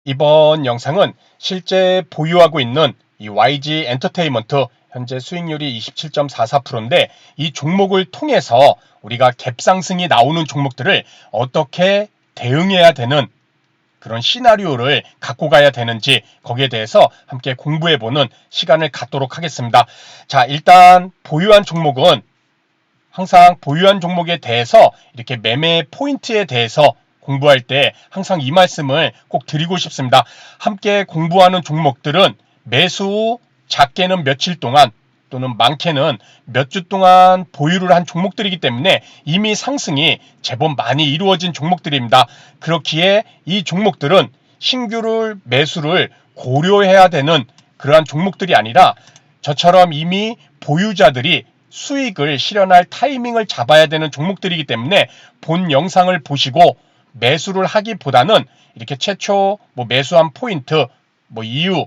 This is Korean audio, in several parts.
이번 영상은 실제 보유하고 있는 이 YG 엔터테인먼트 현재 수익률이 27.44%인데 이 종목을 통해서 우리가 갭상승이 나오는 종목들을 어떻게 대응해야 되는 그런 시나리오를 갖고 가야 되는지 거기에 대해서 함께 공부해보는 시간을 갖도록 하겠습니다. 자, 일단 보유한 종목은 항상 보유한 종목에 대해서 이렇게 매매 포인트에 대해서 공부할 때 항상 이 말씀을 꼭 드리고 싶습니다. 함께 공부하는 종목들은 매수 후 작게는 며칠 동안 또는 많게는 몇 주 동안 보유를 한 종목들이기 때문에 이미 상승이 제법 많이 이루어진 종목들입니다. 그렇기에 이 종목들은 신규를 매수를 고려해야 되는 그러한 종목들이 아니라 저처럼 이미 보유자들이 수익을 실현할 타이밍을 잡아야 되는 종목들이기 때문에 본 영상을 보시고 매수를 하기보다는 이렇게 최초 매수한 포인트, 이유,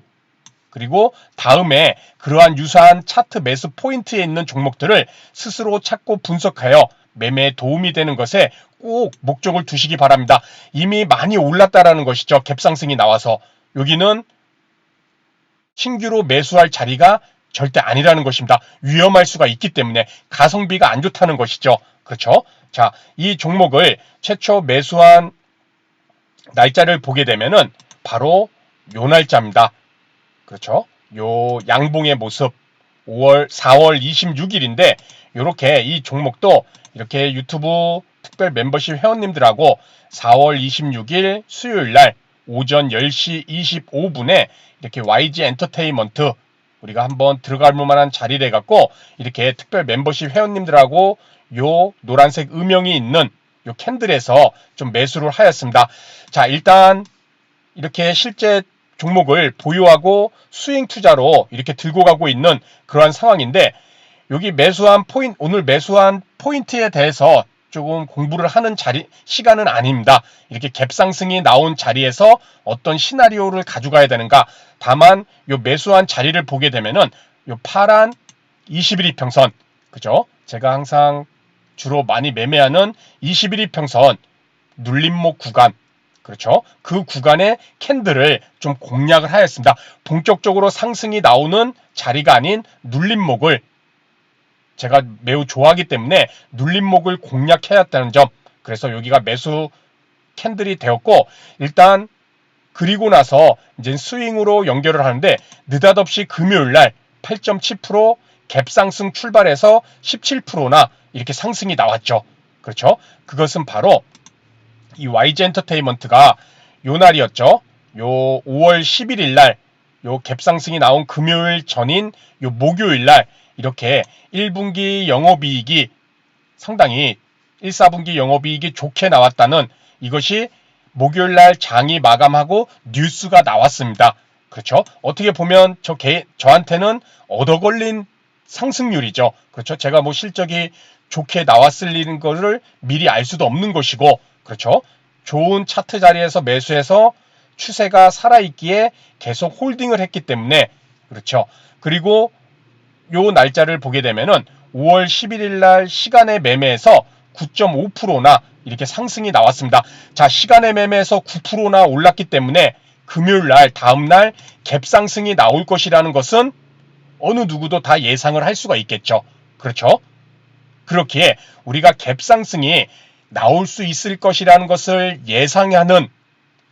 그리고 다음에 그러한 유사한 차트 매수 포인트에 있는 종목들을 스스로 찾고 분석하여 매매에 도움이 되는 것에 꼭 목적을 두시기 바랍니다. 이미 많이 올랐다라는 것이죠. 갭상승이 나와서 여기는 신규로 매수할 자리가 절대 아니라는 것입니다. 위험할 수가 있기 때문에 가성비가 안 좋다는 것이죠. 그렇죠? 자, 이 종목을 최초 매수한 날짜를 보게 되면은 바로 요 날짜입니다. 그렇죠? 요 양봉의 모습 4월 26일인데 요렇게 이 종목도 이렇게 유튜브 특별 멤버십 회원님들하고 4월 26일 수요일 날 오전 10시 25분에 이렇게 YG 엔터테인먼트 우리가 한번 들어갈 만한 자리를 해갖고 이렇게 특별 멤버십 회원님들하고 요 노란색 음영이 있는 요 캔들에서 좀 매수를 하였습니다. 자, 일단 이렇게 실제 종목을 보유하고 수익 투자로 이렇게 들고 가고 있는 그러한 상황인데 여기 오늘 매수한 포인트에 대해서 조금 공부를 하는 시간은 아닙니다. 이렇게 갭상승이 나온 자리에서 어떤 시나리오를 가져가야 되는가. 다만 요 매수한 자리를 보게 되면은 요 파란 21 이평선, 그죠? 제가 항상 주로 많이 매매하는 21 이평선 눌림목 구간, 그렇죠? 그 구간의 캔들을 좀 공략을 하였습니다. 본격적으로 상승이 나오는 자리가 아닌 눌림목을 제가 매우 좋아하기 때문에 눌림목을 공략해야 했다는 점, 그래서 여기가 매수 캔들이 되었고 일단 그리고 나서 이제 스윙으로 연결을 하는데 느닷없이 금요일날 8.7% 갭상승 출발해서 17%나 이렇게 상승이 나왔죠. 그렇죠? 그것은 바로 이 YG 엔터테인먼트가 요 날이었죠. 요 5월 11일 날 요 갭상승이 나온 금요일 전인 요 목요일 날 이렇게 1분기 영업이익이 상당히 1, 4분기 영업이익이 좋게 나왔다는 이것이 목요일 날 장이 마감하고 뉴스가 나왔습니다. 그렇죠? 어떻게 보면 저한테는 얻어 걸린 상승률이죠. 그렇죠? 제가 실적이 좋게 나왔을 거를 미리 알 수도 없는 것이고, 그렇죠? 좋은 차트 자리에서 매수해서 추세가 살아있기에 계속 홀딩을 했기 때문에, 그렇죠? 그리고 요 날짜를 보게 되면은 5월 11일 날 시간의 매매에서 9.5%나 이렇게 상승이 나왔습니다. 자, 시간의 매매에서 9%나 올랐기 때문에 금요일 날 다음 날 갭상승이 나올 것이라는 것은 어느 누구도 다 예상을 할 수가 있겠죠. 그렇죠? 그렇기에 우리가 갭상승이 나올 수 있을 것이라는 것을 예상하는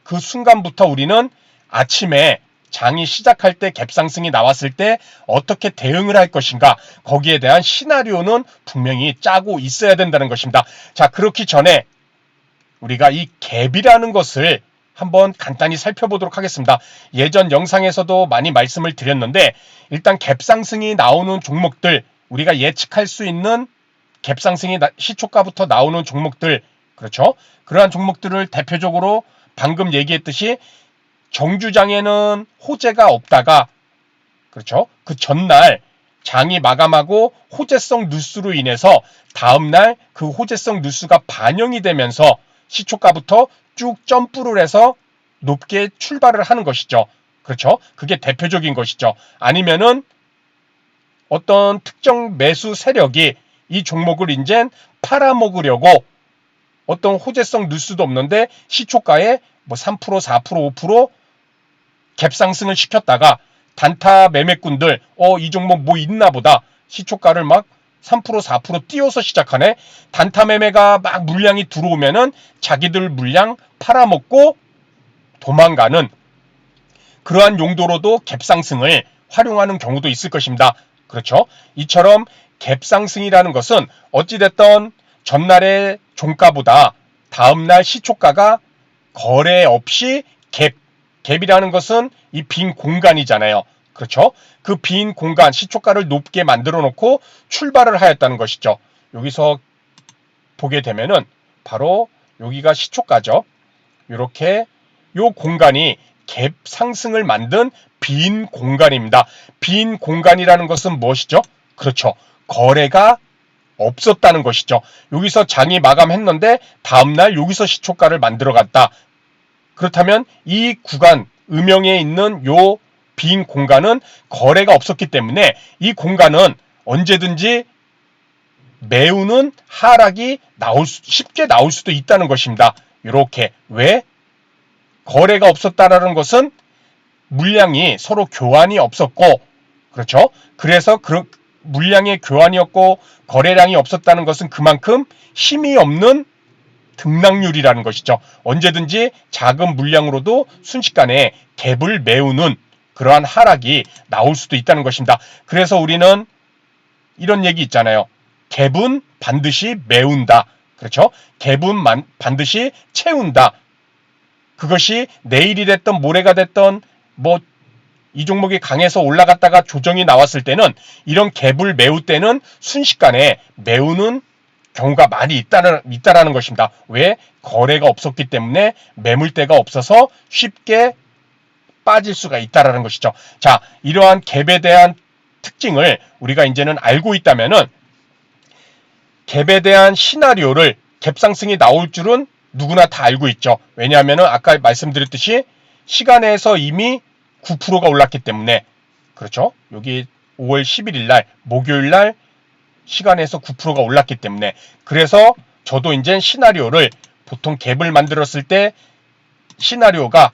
그 순간부터 우리는 아침에 장이 시작할 때 갭상승이 나왔을 때 어떻게 대응을 할 것인가, 거기에 대한 시나리오는 분명히 짜고 있어야 된다는 것입니다. 자, 그렇기 전에 우리가 이 갭이라는 것을 한번 간단히 살펴보도록 하겠습니다. 예전 영상에서도 많이 말씀을 드렸는데 일단 갭상승이 나오는 종목들, 우리가 예측할 수 있는 갭상승이 시초가부터 나오는 종목들, 그렇죠? 그러한 종목들을 대표적으로 방금 얘기했듯이 정주장에는 호재가 없다가, 그렇죠? 그 전날 장이 마감하고 호재성 뉴스로 인해서 다음날 그 호재성 뉴스가 반영이 되면서 시초가부터 쭉 점프를 해서 높게 출발을 하는 것이죠. 그렇죠? 그게 대표적인 것이죠. 아니면은 어떤 특정 매수 세력이 이 종목을 이제 팔아먹으려고 어떤 호재성 뉴스도 없는데 시초가에 3%, 4%, 5% 갭상승을 시켰다가 단타 매매꾼들 이 종목 뭐 있나 보다 시초가를 막 3% 4% 띄워서 시작하네. 단타 매매가 막 물량이 들어오면은 자기들 물량 팔아먹고 도망가는 그러한 용도로도 갭상승을 활용하는 경우도 있을 것입니다. 그렇죠? 이처럼 갭상승이라는 것은 어찌됐던 전날의 종가보다 다음날 시초가가 거래 없이 갭이라는 것은 이 빈 공간이잖아요. 그렇죠? 그 빈 공간, 시초가를 높게 만들어 놓고 출발을 하였다는 것이죠. 여기서 보게 되면은 바로 여기가 시초가죠. 이렇게 요 공간이 갭 상승을 만든 빈 공간입니다. 빈 공간이라는 것은 무엇이죠? 그렇죠. 거래가 없었다는 것이죠. 여기서 장이 마감했는데 다음날 여기서 시초가를 만들어 갔다. 그렇다면 이 구간 음영에 있는 요 빈 공간은 거래가 없었기 때문에 이 공간은 언제든지 매우는 하락이 쉽게 나올 수도 있다는 것입니다. 이렇게 왜? 거래가 없었다라는 것은 물량이 서로 교환이 없었고, 그렇죠? 그래서 물량의 교환이 없고 거래량이 없었다는 것은 그만큼 힘이 없는 등락률이라는 것이죠. 언제든지 작은 물량으로도 순식간에 갭을 메우는 그러한 하락이 나올 수도 있다는 것입니다. 그래서 우리는 이런 얘기 있잖아요. 갭은 반드시 메운다. 그렇죠? 갭은 반드시 채운다. 그것이 내일이 됐던 모레가 됐던 뭐 이 종목이 강해서 올라갔다가 조정이 나왔을 때는 이런 갭을 메울 때는 순식간에 메우는 경우가 많이 있다라는 것입니다. 왜? 거래가 없었기 때문에 매물대가 없어서 쉽게 빠질 수가 있다라는 것이죠. 자, 이러한 갭에 대한 특징을 우리가 이제는 알고 있다면은 갭에 대한 시나리오를 갭 상승이 나올 줄은 누구나 다 알고 있죠. 왜냐하면은 아까 말씀드렸듯이 시간에서 이미 9%가 올랐기 때문에 그렇죠. 여기 5월 11일 날 목요일 날 시간에서 9%가 올랐기 때문에 그래서 저도 이제 시나리오를 보통 갭을 만들었을 때 시나리오가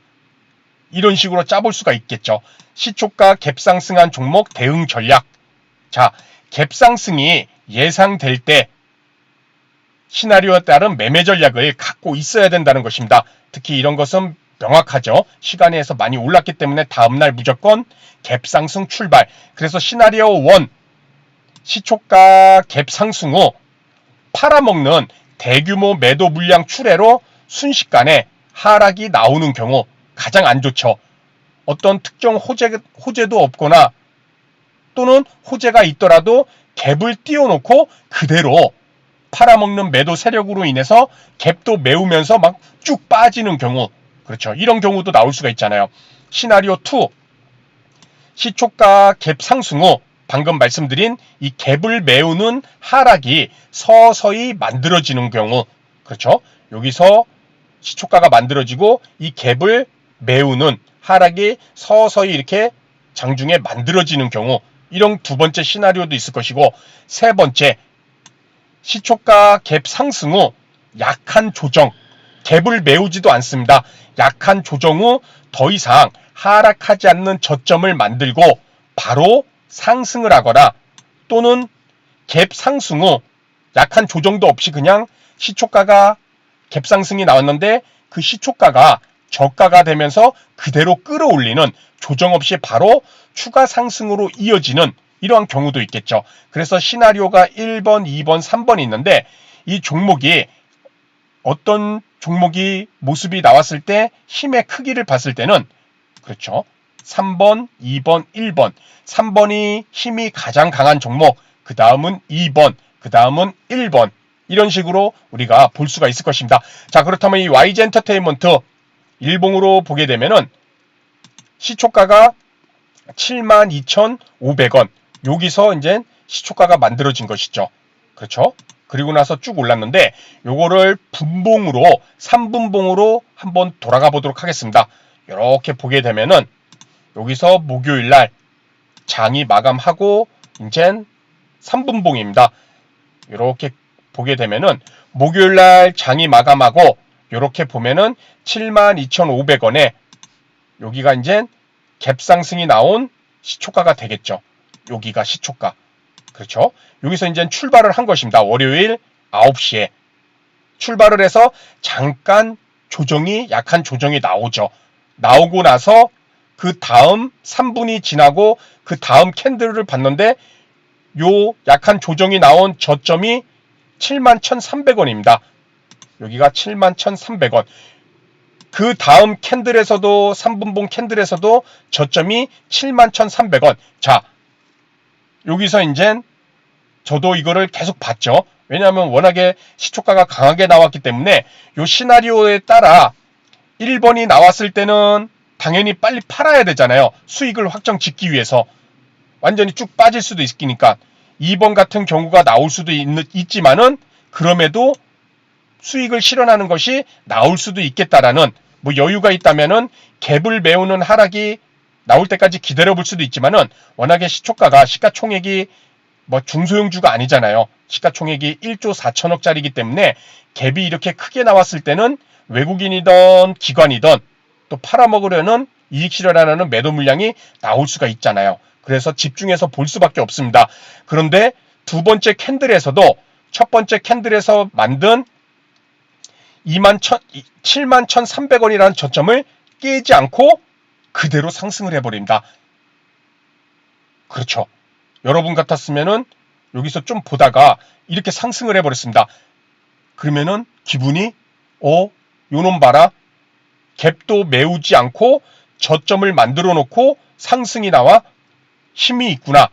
이런 식으로 짜볼 수가 있겠죠. 시초가 갭 상승한 종목 대응 전략. 자, 갭 상승이 예상될 때 시나리오에 따른 매매 전략을 갖고 있어야 된다는 것입니다. 특히 이런 것은 명확하죠. 시간에서 많이 올랐기 때문에 다음날 무조건 갭 상승 출발. 그래서 시나리오 1 시초가 갭 상승 후 팔아먹는 대규모 매도 물량 출회로 순식간에 하락이 나오는 경우 가장 안 좋죠. 어떤 특정 호재도 없거나 또는 호재가 있더라도 갭을 띄워놓고 그대로 팔아먹는 매도 세력으로 인해서 갭도 메우면서 막 쭉 빠지는 경우 그렇죠. 이런 경우도 나올 수가 있잖아요. 시나리오 2 시초가 갭 상승 후 방금 말씀드린 이 갭을 메우는 하락이 서서히 만들어지는 경우 그렇죠. 여기서 시초가가 만들어지고 이 갭을 메우는 하락이 서서히 이렇게 장중에 만들어지는 경우 이런 두 번째 시나리오도 있을 것이고 세 번째 시초가 갭 상승 후 약한 조정 갭을 메우지도 않습니다. 약한 조정 후 더 이상 하락하지 않는 저점을 만들고 바로 상승을 하거나 또는 갭 상승 후 약한 조정도 없이 그냥 시초가가 갭 상승이 나왔는데 그 시초가가 저가가 되면서 그대로 끌어올리는 조정 없이 바로 추가 상승으로 이어지는 이러한 경우도 있겠죠. 그래서 시나리오가 1번, 2번, 3번이 있는데 이 종목이 어떤 종목이 모습이 나왔을 때 힘의 크기를 봤을 때는 그렇죠. 3번, 2번, 1번. 3번이 힘이 가장 강한 종목, 그 다음은 2번, 그 다음은 1번. 이런 식으로 우리가 볼 수가 있을 것입니다. 자, 그렇다면 이 YG 엔터테인먼트 일봉으로 보게 되면은 시초가가 72,500원. 여기서 이제 시초가가 만들어진 것이죠. 그렇죠? 그리고 나서 쭉 올랐는데 요거를 분봉으로 3분봉으로 한번 돌아가 보도록 하겠습니다. 이렇게 보게 되면은 여기서 목요일 날 장이 마감하고 이젠 3분봉입니다. 이렇게 보게 되면은 목요일 날 장이 마감하고 이렇게 보면은 72,500원에 여기가 이제 갭 상승이 나온 시초가가 되겠죠. 여기가 시초가. 그렇죠. 여기서 이제 출발을 한 것입니다. 월요일 9시에 출발을 해서 잠깐 약한 조정이 나오죠. 나오고 나서 그 다음 3분이 지나고 그 다음 캔들을 봤는데 요 약한 조정이 나온 저점이 71,300원입니다. 여기가 71,300원. 그 다음 캔들에서도 3분봉 캔들에서도 저점이 71,300원. 자, 여기서 이제 저도 이거를 계속 봤죠. 왜냐하면 워낙에 시초가가 강하게 나왔기 때문에 요 시나리오에 따라 1번이 나왔을 때는 당연히 빨리 팔아야 되잖아요. 수익을 확정 짓기 위해서. 완전히 쭉 빠질 수도 있으니까. 2번 같은 경우가 나올 수도 있지만은 그럼에도 수익을 실현하는 것이 나올 수도 있겠다라는 뭐 여유가 있다면은 갭을 메우는 하락이 나올 때까지 기다려볼 수도 있지만은 워낙에 시가총액이 뭐 중소형주가 아니잖아요. 시가총액이 1조 4천억짜리이기 때문에 갭이 이렇게 크게 나왔을 때는 외국인이든 기관이든 또 팔아먹으려는 이익 실현하는 매도 물량이 나올 수가 있잖아요. 그래서 집중해서 볼 수밖에 없습니다. 그런데 두 번째 캔들에서도 첫 번째 캔들에서 만든 71,300원이라는 저점을 깨지 않고 그대로 상승을 해버립니다. 그렇죠. 여러분 같았으면은 여기서 좀 보다가 이렇게 상승을 해버렸습니다. 그러면은 기분이 요놈 봐라. 갭도 메우지 않고 저점을 만들어 놓고 상승이 나와 힘이 있구나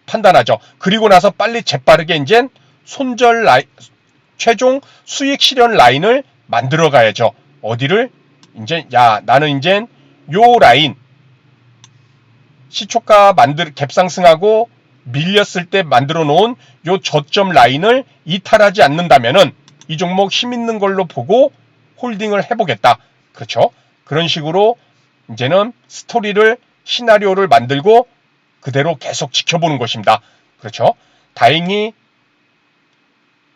판단하죠. 그리고 나서 빨리 재빠르게 이제 최종 수익 실현 라인을 만들어 가야죠. 어디를? 이제 나는 이제 요 라인 시초가 갭 상승하고 밀렸을 때 만들어 놓은 요 저점 라인을 이탈하지 않는다면은 이 종목 힘 있는 걸로 보고 홀딩을 해보겠다. 그렇죠? 그런 식으로 이제는 시나리오를 만들고 그대로 계속 지켜보는 것입니다. 그렇죠? 다행히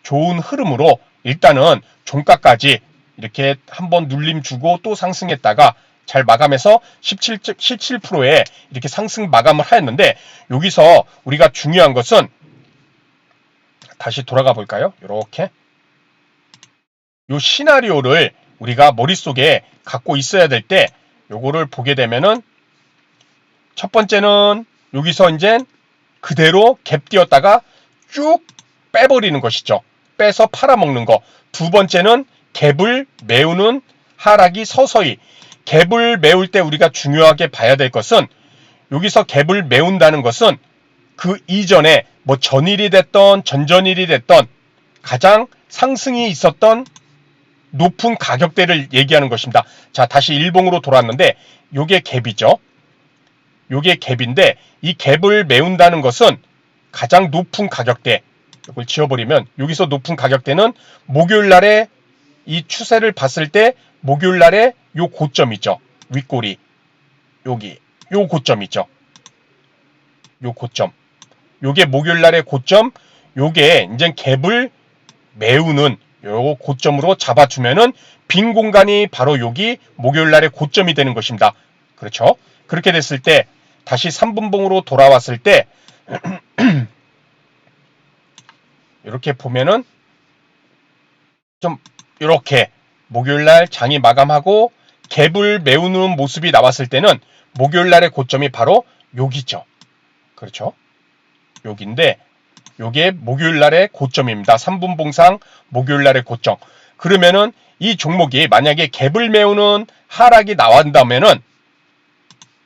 좋은 흐름으로 일단은 종가까지 이렇게 한번 눌림 주고 또 상승했다가 잘 마감해서 17%에 이렇게 상승 마감을 하였는데 여기서 우리가 중요한 것은 다시 돌아가 볼까요? 이렇게 요 시나리오를 우리가 머릿속에 갖고 있어야 될 때 요거를 보게 되면은 첫 번째는 여기서 이제 그대로 갭 띄었다가 쭉 빼버리는 것이죠. 빼서 팔아먹는 거. 두 번째는 갭을 메우는 하락이 서서히. 갭을 메울 때 우리가 중요하게 봐야 될 것은 여기서 갭을 메운다는 것은 그 이전에 뭐 전일이 됐던 전전일이 됐던 가장 상승이 있었던 높은 가격대를 얘기하는 것입니다. 자, 다시 일봉으로 돌아왔는데 요게 갭이죠. 요게 갭인데 이 갭을 메운다는 것은 가장 높은 가격대 이걸 지워버리면 여기서 높은 가격대는 목요일날에 이 추세를 봤을 때 목요일날에 요 고점이죠. 윗꼬리 여기 요 고점이죠. 요 고점 요게 목요일날의 고점 요게 이제 갭을 메우는 요 고점으로 잡아주면은 빈 공간이 바로 여기 목요일날의 고점이 되는 것입니다. 그렇죠? 그렇게 됐을 때 다시 3분봉으로 돌아왔을 때 이렇게 보면은 좀 이렇게 목요일날 장이 마감하고 갭을 메우는 모습이 나왔을 때는 목요일날의 고점이 바로 여기죠. 그렇죠? 여기인데 요게 목요일날의 고점입니다. 3분봉상 목요일날의 고점. 그러면은 이 종목이 만약에 갭을 메우는 하락이 나온다면은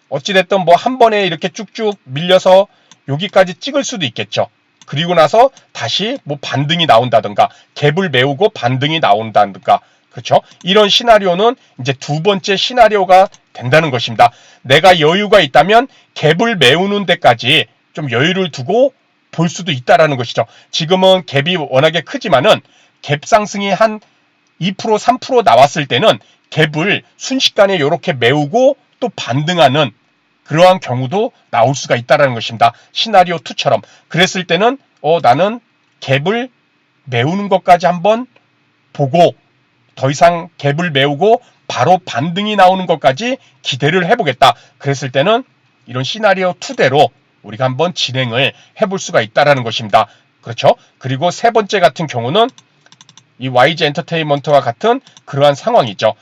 어찌됐든 뭐 한 번에 이렇게 쭉쭉 밀려서 여기까지 찍을 수도 있겠죠. 그리고 나서 다시 뭐 반등이 나온다든가 갭을 메우고 반등이 나온다든가 그렇죠? 이런 시나리오는 이제 두 번째 시나리오가 된다는 것입니다. 내가 여유가 있다면 갭을 메우는 데까지 좀 여유를 두고 볼 수도 있다라는 것이죠. 지금은 갭이 워낙에 크지만은 갭 상승이 한 2%, 3% 나왔을 때는 갭을 순식간에 이렇게 메우고 또 반등하는 그러한 경우도 나올 수가 있다라는 것입니다. 시나리오 2처럼. 그랬을 때는 나는 갭을 메우는 것까지 한번 보고 더 이상 갭을 메우고 바로 반등이 나오는 것까지 기대를 해보겠다. 그랬을 때는 이런 시나리오 2대로 우리가 한번 진행을 해볼 수가 있다라는 것입니다. 그렇죠? 그리고 세 번째 같은 경우는 이 YG 엔터테인먼트와 같은 그러한 상황이죠.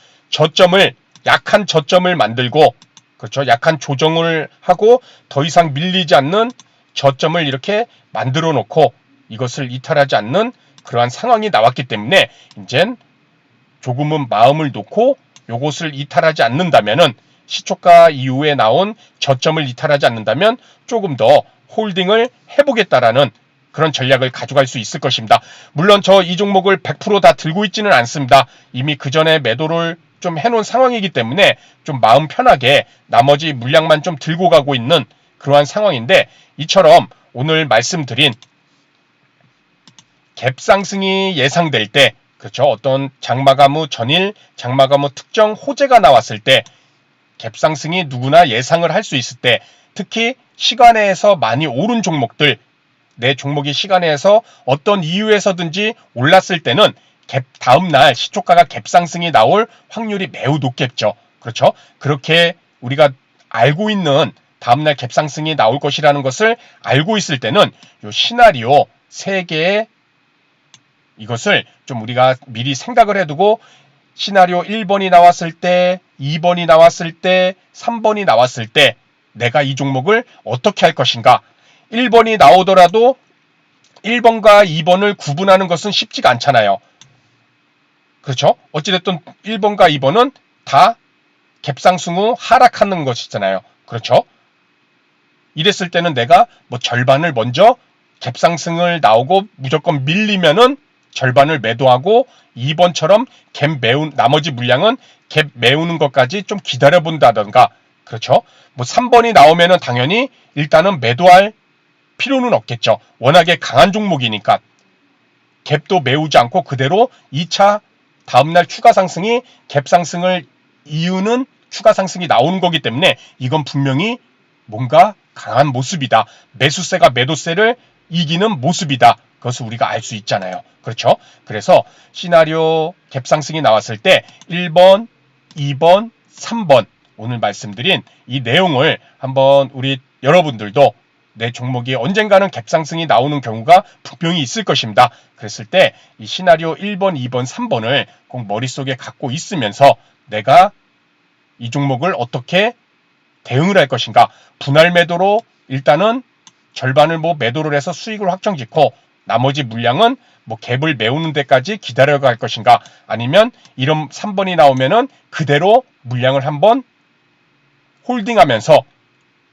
약한 저점을 만들고, 그렇죠? 약한 조정을 하고 더 이상 밀리지 않는 저점을 이렇게 만들어 놓고 이것을 이탈하지 않는 그러한 상황이 나왔기 때문에 이젠 조금은 마음을 놓고 요것을 이탈하지 않는다면은, 시초가 이후에 나온 저점을 이탈하지 않는다면 조금 더 홀딩을 해보겠다라는 그런 전략을 가져갈 수 있을 것입니다. 물론 저 이 종목을 100% 다 들고 있지는 않습니다. 이미 그 전에 매도를 좀 해놓은 상황이기 때문에 좀 마음 편하게 나머지 물량만 좀 들고 가고 있는 그러한 상황인데, 이처럼 오늘 말씀드린 갭 상승이 예상될 때, 그렇죠, 어떤 장마감 후 전일, 장마감 후 특정 호재가 나왔을 때, 갭 상승이 누구나 예상을 할 수 있을 때, 특히 시간에서 많이 오른 종목들, 내 종목이 시간에서 어떤 이유에서든지 올랐을 때는 다음날 시초가가 갭 상승이 나올 확률이 매우 높겠죠. 그렇죠? 그렇게 우리가 알고 있는, 다음날 갭 상승이 나올 것이라는 것을 알고 있을 때는 이 시나리오 3개의 이것을 좀 우리가 미리 생각을 해두고, 시나리오 1번이 나왔을 때, 2번이 나왔을 때, 3번이 나왔을 때 내가 이 종목을 어떻게 할 것인가. 1번이 나오더라도 1번과 2번을 구분하는 것은 쉽지가 않잖아요. 그렇죠? 어찌됐든 1번과 2번은 다 갭상승 후 하락하는 것이잖아요. 그렇죠? 이랬을 때는 내가 뭐 절반을 먼저 갭상승을 나오고 무조건 밀리면은 절반을 매도하고, 2번처럼 나머지 물량은 갭 메우는 것까지 좀 기다려본다던가, 그렇죠? 뭐 3번이 나오면은 당연히 일단은 매도할 필요는 없겠죠. 워낙에 강한 종목이니까 갭도 메우지 않고 그대로 2차 다음날 추가 상승이 갭 상승을 이유는 추가 상승이 나오는 거기 때문에 이건 분명히 뭔가 강한 모습이다. 매수세가 매도세를 이기는 모습이다. 그것을 우리가 알 수 있잖아요. 그렇죠? 그래서 시나리오 갭 상승이 나왔을 때 1번, 2번, 3번 오늘 말씀드린 이 내용을 한번 우리 여러분들도, 내 종목이 언젠가는 갭상승이 나오는 경우가 분명히 있을 것입니다. 그랬을 때 이 시나리오 1번, 2번, 3번을 꼭 머릿속에 갖고 있으면서 내가 이 종목을 어떻게 대응을 할 것인가. 분할 매도로 일단은 절반을 뭐 매도를 해서 수익을 확정짓고 나머지 물량은 뭐 갭을 메우는 데까지 기다려갈 것인가. 아니면 이런 3번이 나오면은 그대로 물량을 한번 홀딩하면서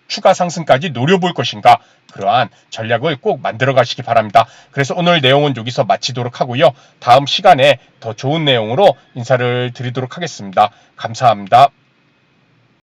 추가 상승까지 노려볼 것인가. 그러한 전략을 꼭 만들어 가시기 바랍니다. 그래서 오늘 내용은 여기서 마치도록 하고요. 다음 시간에 더 좋은 내용으로 인사를 드리도록 하겠습니다. 감사합니다.